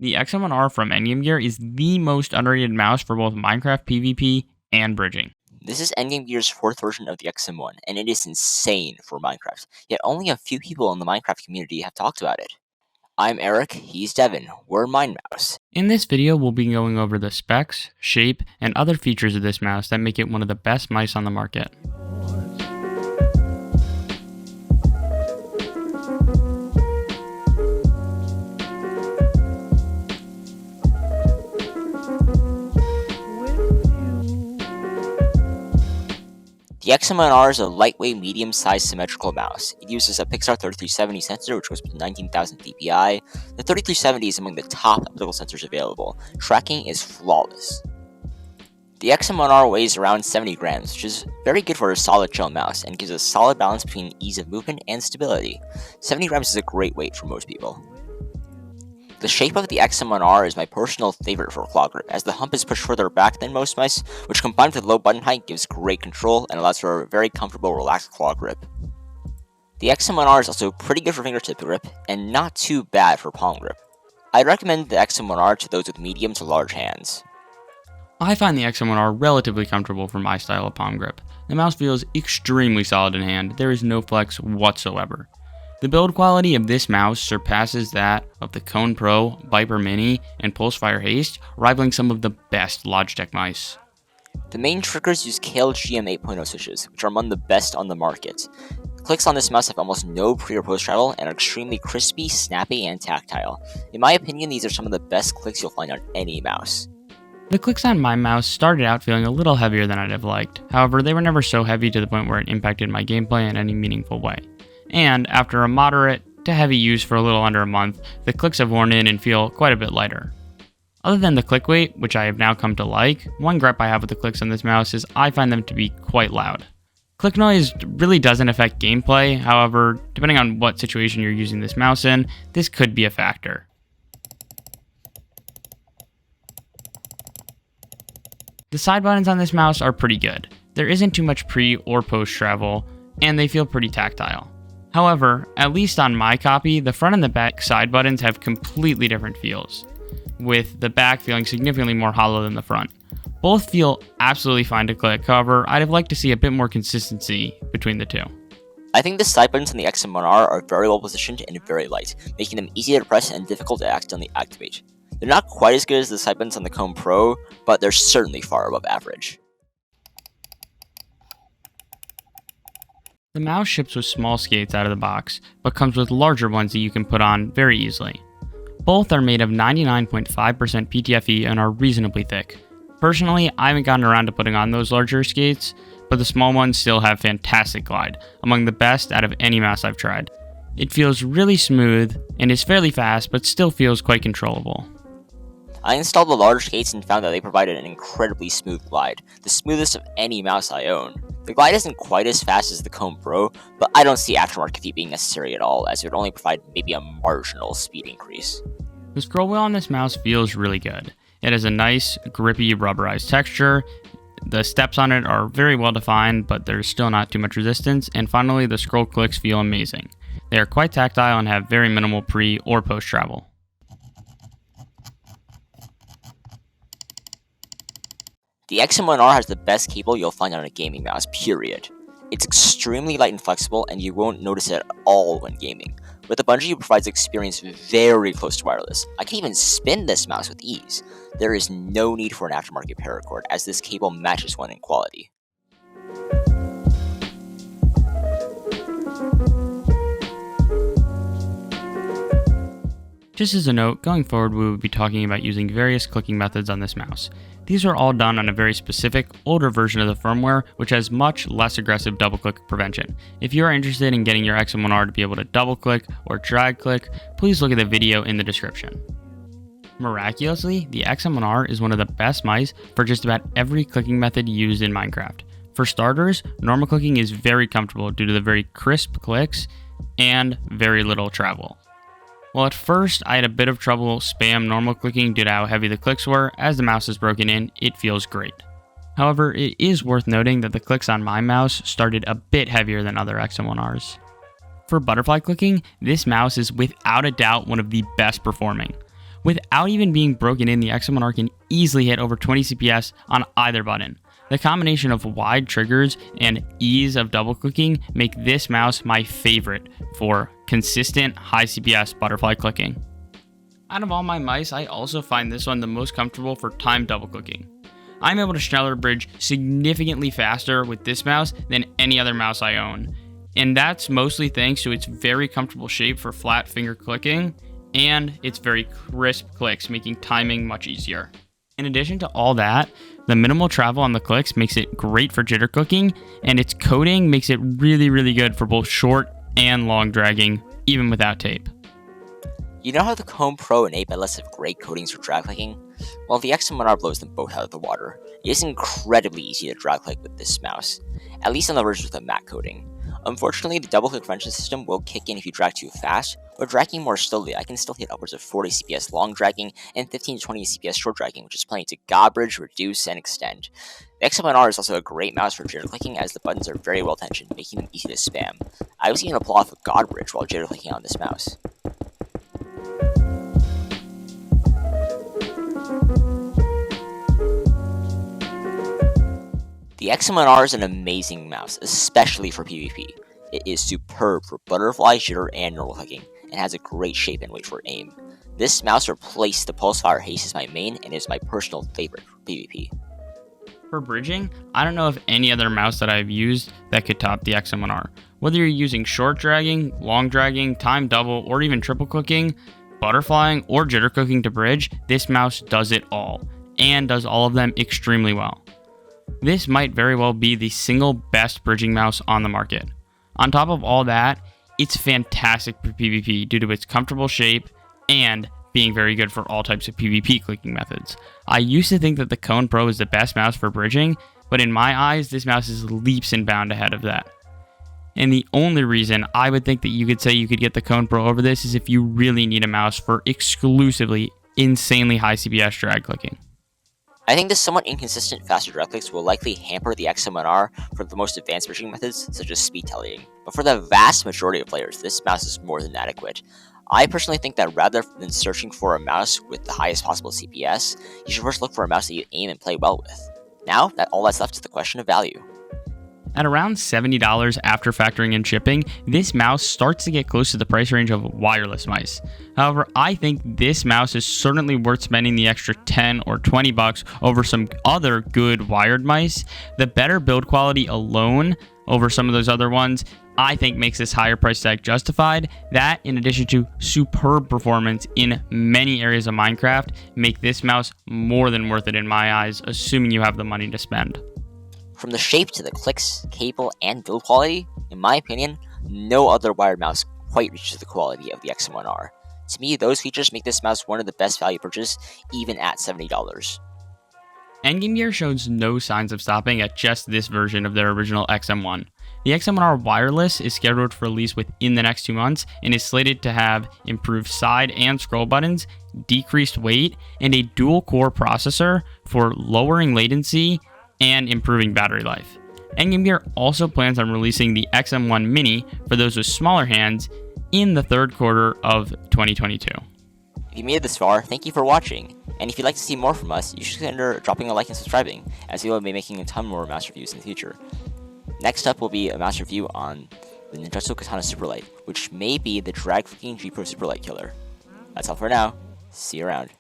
The XM1R from Endgame Gear is the most underrated mouse for both Minecraft PvP and bridging. This is Endgame Gear's 4th version of the XM1, and it is insane for Minecraft, yet only a few people in the Minecraft community have talked about it. I'm Eric, he's Devin, we're MineMouse. In this video, we'll be going over the specs, shape, and other features of this mouse that make it one of the best mice on the market. The XM1R is a lightweight, medium-sized symmetrical mouse. It uses a Pixar 3370 sensor, which goes up to 19,000 dpi. The 3370 is among the top optical sensors available. Tracking is flawless. The XM1R weighs around 70 grams, which is very good for a solid gel mouse, and gives a solid balance between ease of movement and stability. 70 grams is a great weight for most people. The shape of the XM1R is my personal favorite for claw grip, as the hump is pushed further back than most mice, which combined with low button height gives great control and allows for a very comfortable, relaxed claw grip. The XM1R is also pretty good for fingertip grip, and not too bad for palm grip. I'd recommend the XM1R to those with medium to large hands. I find the XM1R relatively comfortable for my style of palm grip. The mouse feels extremely solid in hand, there is no flex whatsoever. The build quality of this mouse surpasses that of the Kone Pro, Viper Mini, and Pulsefire Haste, rivaling some of the best Logitech mice. The main triggers use Kailh GM 8.0 switches, which are among the best on the market. Clicks on this mouse have almost no pre or post travel and are extremely crispy, snappy, and tactile. In my opinion, these are some of the best clicks you'll find on any mouse. The clicks on my mouse started out feeling a little heavier than I'd have liked, however they were never so heavy to the point where it impacted my gameplay in any meaningful way. And after a moderate to heavy use for a little under a month, the clicks have worn in and feel quite a bit lighter. Other than the click weight, which I have now come to like, one gripe I have with the clicks on this mouse is I find them to be quite loud. Click noise really doesn't affect gameplay, however, depending on what situation you're using this mouse in, this could be a factor. The side buttons on this mouse are pretty good. There isn't too much pre or post travel, and they feel pretty tactile. However, at least on my copy, the front and the back side buttons have completely different feels, with the back feeling significantly more hollow than the front. Both feel absolutely fine to click, however, I'd have liked to see a bit more consistency between the two. I think the side buttons on the XM1R are very well positioned and very light, making them easy to press and difficult to accidentally activate. They're not quite as good as the side buttons on the Kone Pro, but they're certainly far above average. The mouse ships with small skates out of the box, but comes with larger ones that you can put on very easily. Both are made of 99.5% PTFE and are reasonably thick. Personally, I haven't gotten around to putting on those larger skates, but the small ones still have fantastic glide, among the best out of any mouse I've tried. It feels really smooth and is fairly fast, but still feels quite controllable. I installed the large skates and found that they provided an incredibly smooth glide, the smoothest of any mouse I own. The glide isn't quite as fast as the Kone Pro, but I don't see aftermarket feet being necessary at all, as it would only provide maybe a marginal speed increase. The scroll wheel on this mouse feels really good. It has a nice, grippy, rubberized texture. The steps on it are very well defined, but there's still not too much resistance. And finally, the scroll clicks feel amazing. They are quite tactile and have very minimal pre or post travel. The XM1R has the best cable you'll find on a gaming mouse, period. It's extremely light and flexible, and you won't notice it at all when gaming. With the bungee, it provides experience very close to wireless. I can even spin this mouse with ease. There is no need for an aftermarket paracord, as this cable matches one in quality. Just as a note, going forward we will be talking about using various clicking methods on this mouse. These are all done on a very specific, older version of the firmware, which has much less aggressive double-click prevention. If you are interested in getting your XM1R to be able to double-click or drag-click, please look at the video in the description. Miraculously, the XM1R is one of the best mice for just about every clicking method used in Minecraft. For starters, normal clicking is very comfortable due to the very crisp clicks and very little travel. Well, at first, I had a bit of trouble spam normal clicking due to how heavy the clicks were. As the mouse is broken in, it feels great. However, it is worth noting that the clicks on my mouse started a bit heavier than other XM1Rs. For butterfly clicking, this mouse is without a doubt one of the best performing. Without even being broken in, the XM1R can easily hit over 20 CPS on either button. The combination of wide triggers and ease of double clicking make this mouse my favorite for consistent high CPS butterfly clicking. Out of all my mice, I also find this one the most comfortable for time double clicking. I'm able to shoulder bridge significantly faster with this mouse than any other mouse I own, and that's mostly thanks to its very comfortable shape for flat finger clicking and its very crisp clicks, making timing much easier. In addition to all that, the minimal travel on the clicks makes it great for jitter clicking, and its coating makes it really good for both short and long dragging, even without tape. You know how the Kailh Pro and 8x have great coatings for drag clicking? Well, the XM1R blows them both out of the water. It is incredibly easy to drag click with this mouse, at least on the versions with a matte coating. Unfortunately, the double click prevention system will kick in if you drag too fast, but dragging more slowly, I can still hit upwards of 40 CPS long dragging and 15 to 20 CPS short dragging, which is plenty to god bridge, reduce, and extend. The XM1R is also a great mouse for jitter clicking as the buttons are very well tensioned, making them easy to spam. I was even pull off a god bridge while jitter clicking on this mouse. The XM1R is an amazing mouse, especially for PvP. It is superb for butterfly, jitter, and normal clicking, and has a great shape and weight for aim. This mouse replaced the Pulsefire Haste as my main, and is my personal favorite for PvP. For bridging, I don't know of any other mouse that I've used that could top the XM1R. Whether you're using short dragging, long dragging, time double, or even triple clicking, butterflying, or jitter clicking to bridge, this mouse does it all, and does all of them extremely well. This might very well be the single best bridging mouse on the market. On top of all that, it's fantastic for PvP due to its comfortable shape and being very good for all types of PvP clicking methods. I used to think that the Kailh Pro is the best mouse for bridging, but in my eyes, this mouse is leaps and bounds ahead of that. And the only reason I would think that you could say you could get the Kailh Pro over this is if you really need a mouse for exclusively insanely high CPS drag clicking. I think the somewhat inconsistent faster drag clicks will likely hamper the XM1R for the most advanced bridging methods, such as speed tallying. But for the vast majority of players, this mouse is more than adequate. I personally think that rather than searching for a mouse with the highest possible CPS, you should first look for a mouse that you aim and play well with. Now, all that's left is the question of value. At around $70 after factoring in shipping, this mouse starts to get close to the price range of wireless mice. However, I think this mouse is certainly worth spending the extra 10 or 20 bucks over some other good wired mice. The better build quality alone over some of those other ones, I think makes this higher price tag justified. That, in addition to superb performance in many areas of Minecraft, make this mouse more than worth it in my eyes, assuming you have the money to spend. From the shape to the clicks, cable, and build quality, in my opinion, no other wired mouse quite reaches the quality of the XM1R. To me, those features make this mouse one of the best value purchases, even at $70. Endgame Gear shows no signs of stopping at just this version of their original XM1. The XM1R wireless is scheduled for release within the next 2 months and is slated to have improved side and scroll buttons, decreased weight, and a dual-core processor for lowering latency and improving battery life. Endgame Gear also plans on releasing the XM1 Mini for those with smaller hands in the third quarter of 2022. If you made it this far, thank you for watching. And if you'd like to see more from us, you should consider dropping a like and subscribing, as we will be making a ton more mouse reviews in the future. Next up will be a mouse review on the Ninjutsu Katana Superlight, which may be the drag-clicking G Pro Superlight killer. That's all for now. See you around.